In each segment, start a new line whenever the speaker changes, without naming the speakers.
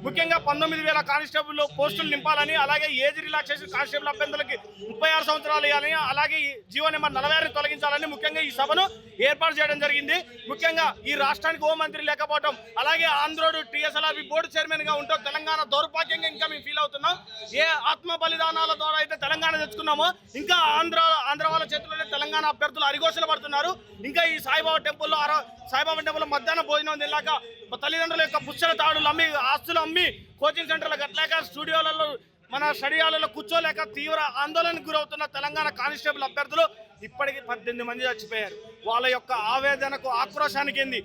ముఖ్యంగా 19,000 కానిస్టేబుల్ పోస్టులు నింపాలని, అలాగే ఏజ్ రిలాక్సేషన్ కానిస్టేబుల్ అభ్యర్థులకి 36 సంవత్సరాలు ఇవ్వాలని, అలాగే జీవో నెంబర్ 46 తొలగించాలని ముఖ్యంగా ఈ సభను ఏర్పాటు చేయడం జరిగింది. ముఖ్యంగా ఈ రాష్ట్రానికి హోంమంత్రి లేకపోవడం, అలాగే ఆంధ్రోడు టీఎస్ఎల్ఆర్బీ బోర్డు చైర్మన్ గా ఉంటూ తెలంగాణ దౌర్భాగ్యంగా ఇంకా మేము ఫీల్ అవుతున్నాం. ఏ ఆత్మ బలిదానాల ద్వారా అయితే తెలంగాణ తెచ్చుకున్నామో ఇంకా ఆంధ్ర వాళ్ళ చేతుల్లోనే తెలంగాణ అభ్యర్థులు అరిగోసలు పడుతున్నారు. ఇంకా ఈ సాయిబాబా టెంపుల్లో మధ్యాహ్నం భోజనం తిన్నాక తల్లిదండ్రుల యొక్క పుస్తల తాడులు అమ్మి, ఆస్తులు అమ్మి, కోచింగ్ సెంటర్లు కట్టలేక, స్టూడియోలలో మన స్టడీ హాల్లో కూర్చోలేక తీవ్ర ఆందోళనకు గురవుతున్న తెలంగాణ కానిస్టేబుల్ అభ్యర్థులు ఇప్పటికీ 18 మంది చచ్చిపోయారు. వాళ్ళ యొక్క ఆవేదనకు, ఆక్రోశానికి ఏంది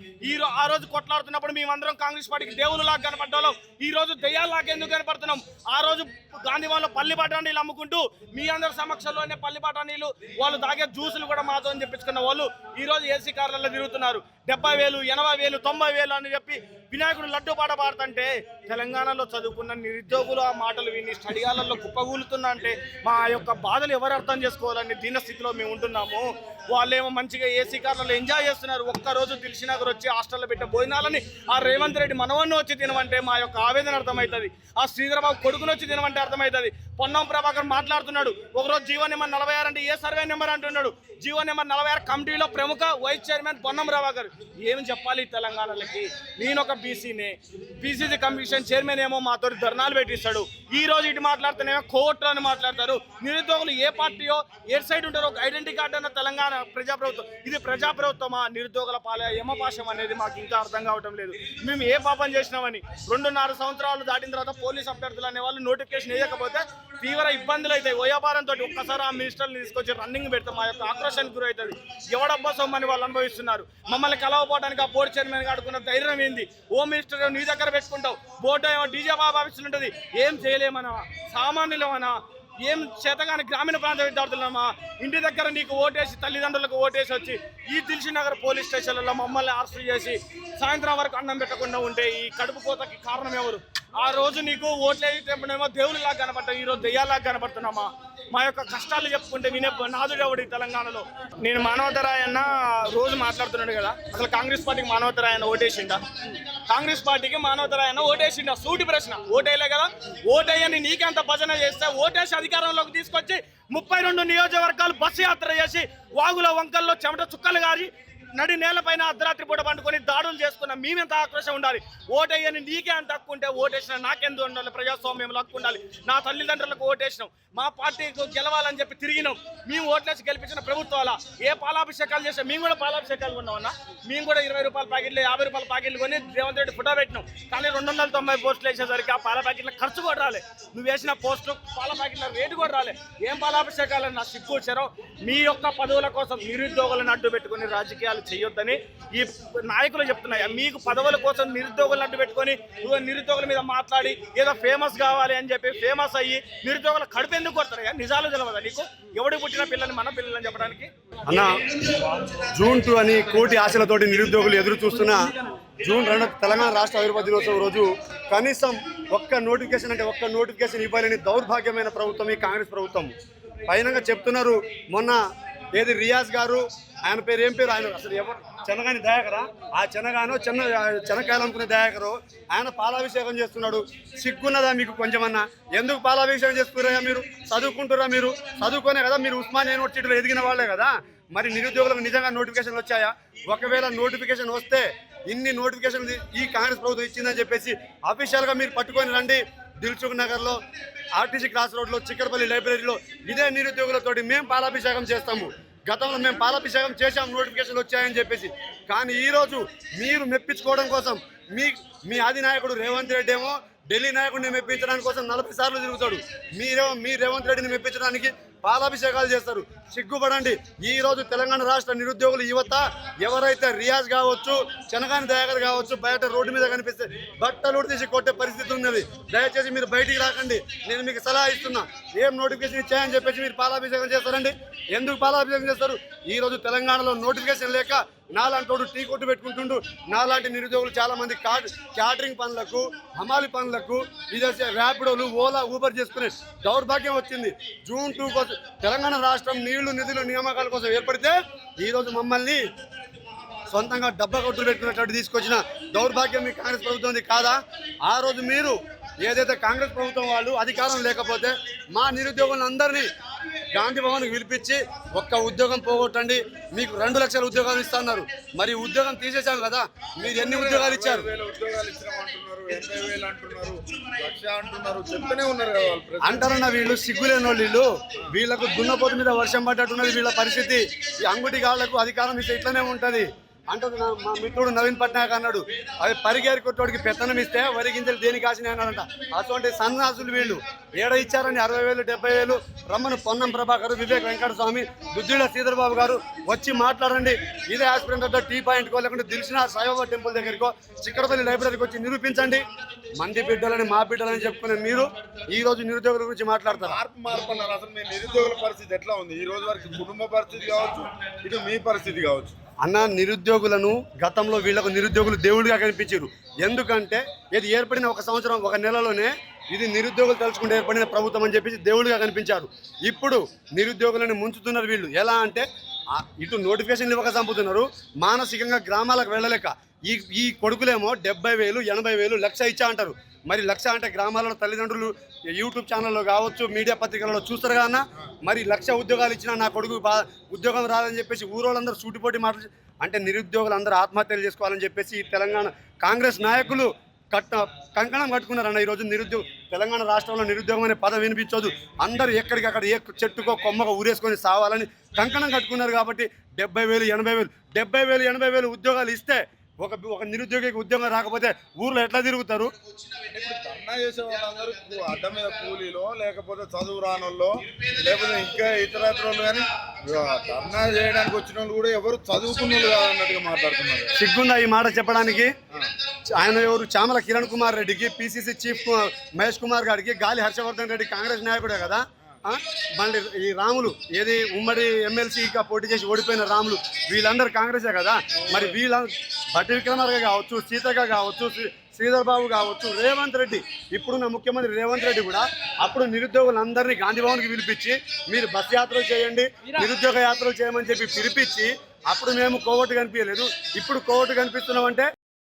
ఆ రోజు కొట్లాడుతున్నప్పుడు మేమందరం కాంగ్రెస్ పార్టీకి దేవుళ్ళలాగా కనపడ్డాం. ఈ రోజు దెయ్యాల్లాగా ఎందుకు కనపడుతున్నాం? ఆ రోజు గాంధీభవన్లో పల్లి బఠానీలు అమ్ముకుంటూ మీ అందరి సమక్షంలోనే పల్లి బఠానీలు, వాళ్ళు తాగే జ్యూసులు కూడా మాతో చెప్పించుకున్న వాళ్ళు ఈ రోజు ఏసీ కార్లలో తిరుగుతున్నారు. 70,000, 80,000, 90,000 అని చెప్పి వినాయకుడు లడ్డు పాట పాడుతుంటే తెలంగాణలో చదువుకున్న నిరుద్యోగులు ఆ మాటలు విని స్టడీ హాల్లో కుప్పగూలుతున్నా అంటే మా యొక్క బాధలు ఎవరు అర్థం చేసుకోవాలని దీనస్థితిలో మేము ఉంటున్నాము. వాళ్ళేమో మంచిగా ఏసీ కార్లలో ఎంజాయ్ చేస్తున్నారు. ఒక్కరోజు దిల్షునగర్ వచ్చి హాస్టల్లో పెట్టే భోజనాలని ఆ రేవంత్ రెడ్డి మనవన్ని వచ్చి తినమంటే మా యొక్క ఆవేదన అర్థమవుతుంది. ఆ శ్రీధరబాబు కొడుకుని వచ్చి తినమంటే అర్థమవుతుంది. పొన్నం ప్రభాకర్ మాట్లాడుతున్నాడు, ఒకరోజు జీవో నెంబర్ 46 అంటే ఏ సర్వే నెంబర్ అంటున్నాడు. జీవో నెంబర్ 46 కమిటీలో ప్రముఖ వైస్ చైర్మన్ పొన్నం ప్రభాకర్. ఏమి చెప్పాలి తెలంగాణలకి? నేను ఒక బీసీనే, బీసీసీ కమిషన్ చైర్మన్ ఏమో మాతో ధర్నాలు పెట్టిస్తాడు. ఈ రోజు ఇటు మాట్లాడుతూనేమో కోర్టు అని మాట్లాడతారు. నిరుద్యోగులు ఏ పార్టీయో ఏ సైడ్ ఉంటారో ఒక ఐడెంటిటీ కార్డు అన్న తెలంగాణ ప్రజాప్రభుత్వం. ఇది ప్రజాప్రభుత్వమా నిరుద్యోగుల పాలే యమపాశం అనేది మాకు ఇంకా అర్థం కావటం లేదు. మేము ఏ పాపం చేసినామని 2.5 సంవత్సరాలు దాటిన తర్వాత పోలీస్ అభ్యర్థులు అనే వాళ్ళు నోటిఫికేషన్ వేయకపోతే తీవ్ర ఇబ్బందులు అవుతాయి. వయోభారంతో ఒక్కసారి ఆ మినిస్టర్ని తీసుకొచ్చి రన్నింగ్ పెడితే మా యొక్క ఆక్రోశానికి గురవుతుంది. ఎవడబ్బా సొమ్మని వాళ్ళు అనుభవిస్తున్నారు. మమ్మల్ని కలవపోవడానికి ఆ బోర్డు చైర్మన్ ఆడుకున్న ధైర్యం ఏంది? హోమ్ మినిస్టర్ నీ దగ్గర పెట్టుకుంటావు, బోర్డు ఏమో డీజే బాబు ఆఫీసులు ఉంటుంది. ఏం చేయలేమనా? సామాన్యులమనా? ఏం చేతగాని గ్రామీణ ప్రాంత విద్యార్థులమా? ఇంటి దగ్గర నీకు ఓటేసి, తల్లిదండ్రులకు ఓటేసి వచ్చి ఈ దిల్షునగర్ పోలీస్ స్టేషన్లలో మమ్మల్ని అరెస్ట్ చేసి సాయంత్రం వరకు అన్నం పెట్టకుండా ఉంటే ఈ కడుపు కోతకి కారణం ఎవరు? ఆ రోజు నీకు ఓట్లేమో దేవుళ్ళలాగా కనపడ్డావు, ఈరోజు దెయ్యాలాగా కనపడుతున్నామా? మా యొక్క కష్టాలు చెప్పుకుంటే వినే నాదుడు ఎవడు తెలంగాణలో? నేను మానవతరాయన్న రోజు మాట్లాడుతున్నాడు కదా, అసలు కాంగ్రెస్ పార్టీకి మానవతరాయన్న ఓటేసిండా? కాంగ్రెస్ పార్టీకి మానవతరాయన్న ఓటేసిండా? సూటి ప్రశ్న. ఓటేయలే కదా. ఓటేయని నీకెంత భజన చేస్తే ఓటేసి అధికారంలోకి తీసుకొచ్చి 32 నియోజకవర్గాలు బస్సు యాత్ర చేసి వాగుల వంకల్లో చెమట చుక్కలు గారి నడి నేలపైన అర్ధరాత్రి పూట పండుకొని దాడులు చేసుకున్న మేమెంత ఆక్రోశం ఉండాలి? ఓటేయని నీకే అంత హక్కు ఉంటే ఓటేసిన నాకెందుకు ఉండాలి? ప్రజాస్వామ్యంలో హక్కు ఉండాలి. నా తల్లిదండ్రులకు ఓటేసినాం, మా పార్టీకి గెలవాలని చెప్పి తిరిగినాం. మేము ఓట్లేసి గెలిపించిన ప్రభుత్వాల ఏ పాలాభిషేకాలు చేసాం? మేము కూడా పాలాభిషేకాలు కొన్నామన్నా. మేము కూడా 20 రూపాయల ప్యాకెట్లు, 50 రూపాయల ప్యాకెట్లు కొని రేవంత్ రెడ్డి ఫోటో పెట్టినాం. కానీ 290 పోస్టులు వేసేసరికి ఆ పాల ప్యాకెట్ల ఖర్చు కూడా రాలే. నువ్వు వేసిన పోస్టు పాల ప్యాకెట్ల రేటు కూడా రాలే. ఏం పాలాభిషేకాలు? నా సిగ్గు వచ్చారో. మీ యొక్క పదవుల కోసం నిరుద్యోగులను అడ్డు పెట్టుకుని రాజకీయాలు చేయొద్దని ఈ నాయకులు చెప్తున్నాయి. మీకు పదవుల కోసం నిరుద్యోగులను అడ్డు పెట్టుకొని నిరుద్యోగుల మీద మాట్లాడి ఏదో ఫేమస్ కావాలి అని చెప్పి ఫేమస్ అయ్యి నిరుద్యోగుల కడుపు ఎందుకు కొడతారు? నిజాలు తెలియదా నీకు? ఎవడు పుట్టిన పిల్లని మన పిల్లలని చెప్పడానికి?
అన్న, జూన్ 2 అని కోటి ఆశలతోటి నిరుద్యోగులు ఎదురు చూస్తున్న జూన్ 2 తెలంగాణ రాష్ట్ర ఆవిర్భావ దినోత్సవం రోజు కనీసం ఒక్క నోటిఫికేషన్ ఇవ్వాలని దౌర్భాగ్యమైన ప్రభుత్వం ఈ కాంగ్రెస్ ప్రభుత్వం. పైనంగా చెప్తున్నారు. మొన్న ఏది రియాజ్ గారు, ఆయన పేరు ఏం పేరు? ఆయన అసలు ఎవరు? చెనగాని దయాకరా? ఆ చెనకాయలు అనుకునే దయాకరు ఆయన పాలాభిషేకం చేస్తున్నాడు. సిగ్గున్నదా మీకు కొంచెమన్నా? ఎందుకు పాలాభిషేకం చేస్తున్నారా? మీరు చదువుకుంటురా? మీరు చదువుకునే కదా, మీరు ఉస్మానియా యూనివర్సిటీలో ఎదిగిన వాళ్ళే కదా. మరి నిరుద్యోగులకు నిజంగా నోటిఫికేషన్లు వచ్చాయా? ఒకవేళ నోటిఫికేషన్ వస్తే ఇన్ని నోటిఫికేషన్లు ఈ కాంగ్రెస్ ప్రభుత్వం ఇచ్చిందని చెప్పేసి అఫీషియల్గా మీరు పట్టుకొని రండి. దిల్సుఖ్ నగర్లో, ఆర్టీసీ క్రాస్ రోడ్లో, చిక్కడపల్లి లైబ్రరీలో ఇదే నిరుద్యోగులతోటి మేము పాలాభిషేకం చేస్తాము. గతంలో మేము పాలాభిషేకం చేశాం నోటిఫికేషన్లు వచ్చాయని చెప్పేసి. కానీ ఈరోజు మీరు మెప్పించుకోవడం కోసం మీ అధినాయకుడు రేవంత్ రెడ్డి ఏమో ఢిల్లీ నాయకుడిని మెప్పించడానికి కోసం 40 సార్లు తిరుగుతాడు. మీ రేవంత్ రెడ్డిని మెప్పించడానికి పాలాభిషేకాలు చేస్తారు. సిగ్గుపడండి. ఈరోజు తెలంగాణ రాష్ట్ర నిరుద్యోగులు యువత ఎవరైతే రియాజ్ కావచ్చు, చెనగాని దయాకర్ కావచ్చు, బయట రోడ్డు మీద కనిపిస్తే బట్టలు తీసి కొట్టే పరిస్థితి ఉన్నది. దయచేసి మీరు బయటికి రాకండి. నేను మీకు సలహా ఇస్తున్నా. ఏం నోటిఫికేషన్ ఇచ్చాయని చెప్పేసి మీరు పాలాభిషేకం చేస్తారండి? ఎందుకు పాలాభిషేకం చేస్తారు? ఈరోజు తెలంగాణలో నోటిఫికేషన్ లేక నాలాంటి టీ కొట్టు పెట్టుకుంటుండు. నాలాంటి నిరుద్యోగులు చాలా మంది క్యాటరింగ్ పనులకు, హమాలి పనులకు, ఇదే ర్యాపిడోలు, ఓలా, ఊబర్ చేసుకునే దౌర్భాగ్యం వచ్చింది. జూన్ 2 కోసం తెలంగాణ రాష్ట్రం నీళ్లు, నిధులు, నియామకాల కోసం ఏర్పడితే ఈరోజు మమ్మల్ని సొంతంగా డబ్బా కొట్టులు పెట్టుకున్నట్టు తీసుకొచ్చిన దౌర్భాగ్యం మీ కాంగ్రెస్ ప్రభుత్వం కాదా? ఆ రోజు మీరు ఏదైతే కాంగ్రెస్ ప్రభుత్వం వాళ్ళు అధికారం లేకపోతే మా నిరుద్యోగులందరినీ గాంధీ భవన్కి పిలిపించి ఒక్క ఉద్యోగం పోగొట్టండి, మీకు 2 లక్షల ఉద్యోగాలు ఇస్తున్నారు. మరి ఉద్యోగం తీసేశాం కదా, మీరు ఎన్ని ఉద్యోగాలు ఇచ్చారు?
10,000 ఉద్యోగాలు ఇచ్చినామంటున్నారు, 80,000 అంటున్నారు, 1,00,000 అంటున్నారు, చెప్తూనే ఉన్నారు కదా వాళ్ళు.
అంటారన్న వీళ్ళు సిగ్గులేని వీళ్ళు. వీళ్ళకు దున్నపోతు మీద వర్షం పడ్డట్టున్నది వీళ్ళ పరిస్థితి. ఈ అంగుటి గాళ్లకు అధికారం ఇస్తే ఇట్లనే ఉంటది. అంటే మా మిత్రుడు నవీన్ పట్నాయక్ అన్నాడు, అది పరిగేరి కొట్టోడికి పెత్తనం ఇస్తే వరి గింజలు దేనికి కాసినాయి అన్నాడంట. అటువంటి సన్నాసులు వీళ్ళు. ఏడ ఇచ్చారని 60,000 70,000 రమ్మను పొన్నం ప్రభాకర్, వివేక్ వెంకట స్వామి, దుద్దిళ్ళ శ్రీధర్ బాబు గారు వచ్చి మాట్లాడండి. ఇదే ఆస్పిరెంట్ టీ పాయింట్కో లేకుంటే దిల్సిన సాయిబాబా టెంపుల్ దగ్గరకో చిక్కడపల్లి లైబ్రరీకి వచ్చి నిరూపించండి. మంది బిడ్డలని మా బిడ్డలని చెప్పుకునే మీరు ఈ రోజు నిరుద్యోగుల గురించి మాట్లాడతారు.
మార్పు అన్నారు. అసలు మీ నిరుద్యోగుల పరిస్థితి ఎట్లా ఉంది ఈ రోజు వరకు? కుటుంబ పరిస్థితి కావచ్చు, ఇటు మీ పరిస్థితి కావచ్చు.
అన్న, నిరుద్యోగులను గతంలో వీళ్ళకు నిరుద్యోగులు దేవుడిగా కనిపించారు. ఎందుకంటే ఇది ఏర్పడిన 1 సంవత్సరం 1 నెలలోనే ఇది నిరుద్యోగులు తలుచుకుంటే ఏర్పడిన ప్రభుత్వం అని చెప్పేసి దేవుడిగా కనిపించారు. ఇప్పుడు నిరుద్యోగులను ముంచుతున్నారు వీళ్ళు. ఎలా అంటే ఇటు నోటిఫికేషన్లు ఇవ్వక చంపుతున్నారు, మానసికంగా గ్రామాలకు వెళ్ళలేక. ఈ కొడుకులేమో 70,000 80,000 1,00,000 ఇచ్చా అంటారు. మరి 1,00,000 అంటే గ్రామాలలో తల్లిదండ్రులు యూట్యూబ్ ఛానల్లో కావచ్చు, మీడియా పత్రికలలో చూస్తారు కన్నా. మరి 1,00,000 ఉద్యోగాలు ఇచ్చినా నా కొడుకు ఉద్యోగం రాదని చెప్పేసి ఊరోళ్ళందరూ సూటిపోటీ మాటలు అంటే నిరుద్యోగులు అందరూ ఆత్మహత్యలు చేసుకోవాలని చెప్పేసి ఈ తెలంగాణ కాంగ్రెస్ నాయకులు కంకణం కట్టుకున్నారన్న. ఈరోజు తెలంగాణ రాష్ట్రంలో నిరుద్యోగం అనే పదం వినిపించదు. అందరూ ఎక్కడికక్కడ ఏ చెట్టుకో కొమ్మగా ఊరేసుకొని సావాలని కంకణం కట్టుకున్నారు. కాబట్టి 70,000 80,000 70,000 80,000 ఉద్యోగాలు ఇస్తే ఒక నిరుద్యోగికి ఉద్యోగం రాకపోతే ఊర్లో ఎట్లా తిరుగుతారు?
ఇప్పుడు ధర్నా చేసే వాళ్ళందరూ అడ్డ మీద కూలీలో, లేకపోతే చదువు రానోళ్ళు, లేకపోతే ఇంకా ఇతరత్రోళ్ళు, కానీ ధర్నా చేయడానికి వచ్చిన వాళ్ళు కూడా ఎవరు చదువుకున్న వాళ్ళు కాదన్నట్టుగా మాట్లాడుతున్నారు.
సిగ్గుందా ఈ మాట చెప్పడానికి? ఆయన ఎవరు? చామల కిరణ్ కుమార్ రెడ్డికి, పిసిసి చీఫ్ మహేష్ కుమార్ గారికి, గాలి హర్షవర్ధన్ రెడ్డి కాంగ్రెస్ నాయకుడే కదా. మళ్ళీ ఈ రాములు ఏది ఉమ్మడి ఎమ్మెల్సీగా పోటీ చేసి ఓడిపోయిన రాములు, వీళ్ళందరూ కాంగ్రెసే కదా. మరి వీళ్ళ భట్టి విక్రమార్క కావచ్చు, సీతగా కావచ్చు, శ్రీధర్ బాబు కావచ్చు, రేవంత్ రెడ్డి, ఇప్పుడున్న ముఖ్యమంత్రి రేవంత్ రెడ్డి కూడా అప్పుడు నిరుద్యోగులందరినీ గాంధీ భవన్కి పిలిపించి మీరు బస్ యాత్రలు చేయండి, నిరుద్యోగ యాత్రలు చేయమని చెప్పి పిలిపించి అప్పుడు మేము కోవట్టు కనిపించలేదు. ఇప్పుడు కోవట్టు కనిపిస్తున్నామంటే